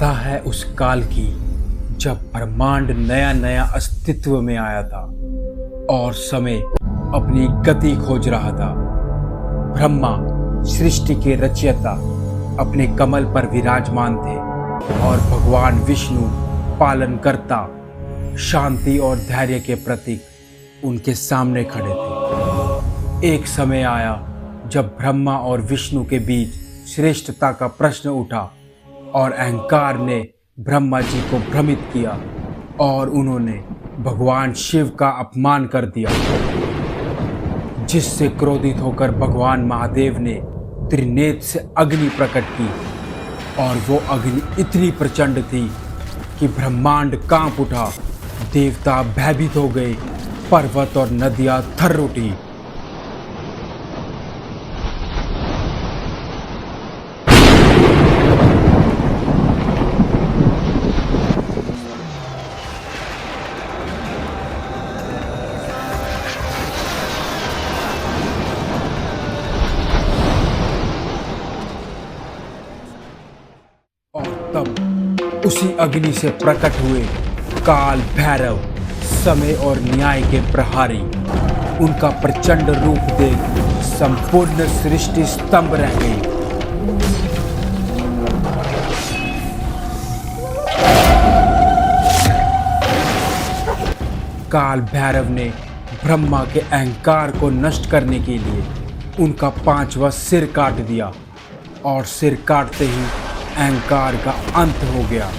कथा है उस काल की जब ब्रह्मांड नया नया अस्तित्व में आया था और समय अपनी गति खोज रहा था। ब्रह्मा सृष्टि के रचयिता अपने कमल पर विराजमान थे और भगवान विष्णु पालनकर्ता शांति और धैर्य के प्रतीक उनके सामने खड़े थे। एक समय आया जब ब्रह्मा और विष्णु के बीच श्रेष्ठता का प्रश्न उठा और अहंकार ने ब्रह्मा जी को भ्रमित किया और उन्होंने भगवान शिव का अपमान कर दिया, जिससे क्रोधित होकर भगवान महादेव ने त्रिनेत्र से अग्नि प्रकट की और वो अग्नि इतनी प्रचंड थी कि ब्रह्मांड कांप उठा, देवता भयभीत हो गए, पर्वत और नदियां थर्र उठी। और तब उसी अग्नि से प्रकट हुए काल भैरव, समय और न्याय के प्रहारी। उनका प्रचंड रूप देख संपूर्ण सृष्टि स्तंभ रह गई। काल भैरव ने ब्रह्मा के अहंकार को नष्ट करने के लिए उनका 5वां सिर काट दिया और सिर काटते ही अहंकार का अंत हो गया।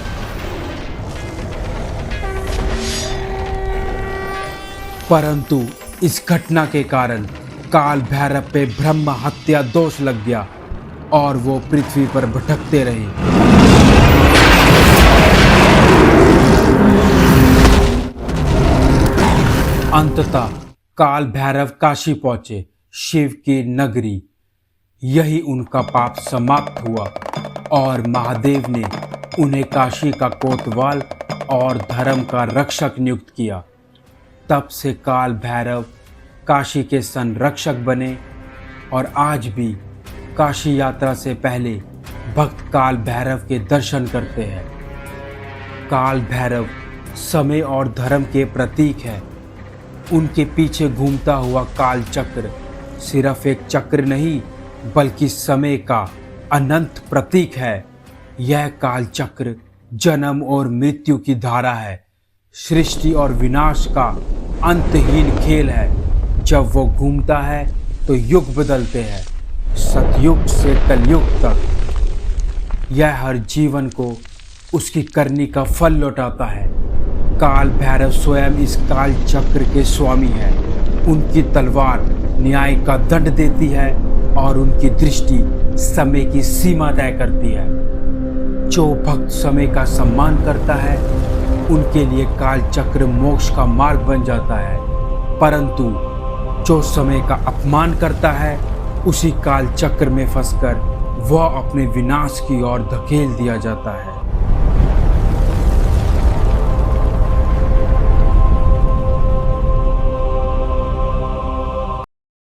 परंतु इस घटना के कारण काल भैरव पे ब्रह्म हत्या दोष लग गया और वो पृथ्वी पर भटकते रहे। अंततः काल भैरव काशी पहुंचे, शिव की नगरी। यही उनका पाप समाप्त हुआ और महादेव ने उन्हें काशी का कोतवाल और धर्म का रक्षक नियुक्त किया। तब से काल भैरव काशी के संरक्षक बने और आज भी काशी यात्रा से पहले भक्त काल भैरव के दर्शन करते हैं। काल भैरव समय और धर्म के प्रतीक है। उनके पीछे घूमता हुआ काल चक्र सिर्फ एक चक्र नहीं बल्कि समय का अनंत प्रतीक है। यह काल चक्र जन्म और मृत्यु की धारा है, सृष्टि और विनाश का अंतहीन खेल है। जब वो घूमता है तो युग बदलते हैं, सतयुग से कलयुग तक। यह हर जीवन को उसकी करनी का फल लौटाता है। काल भैरव स्वयं इस काल चक्र के स्वामी है। उनकी तलवार न्याय का दंड देती है और उनकी दृष्टि समय की सीमा तय करती है। जो भक्त समय का सम्मान करता है उनके लिए काल चक्र मोक्ष का मार्ग बन जाता है, परंतु जो समय का अपमान करता है उसी काल चक्र में फंसकर वह अपने विनाश की ओर धकेल दिया जाता है।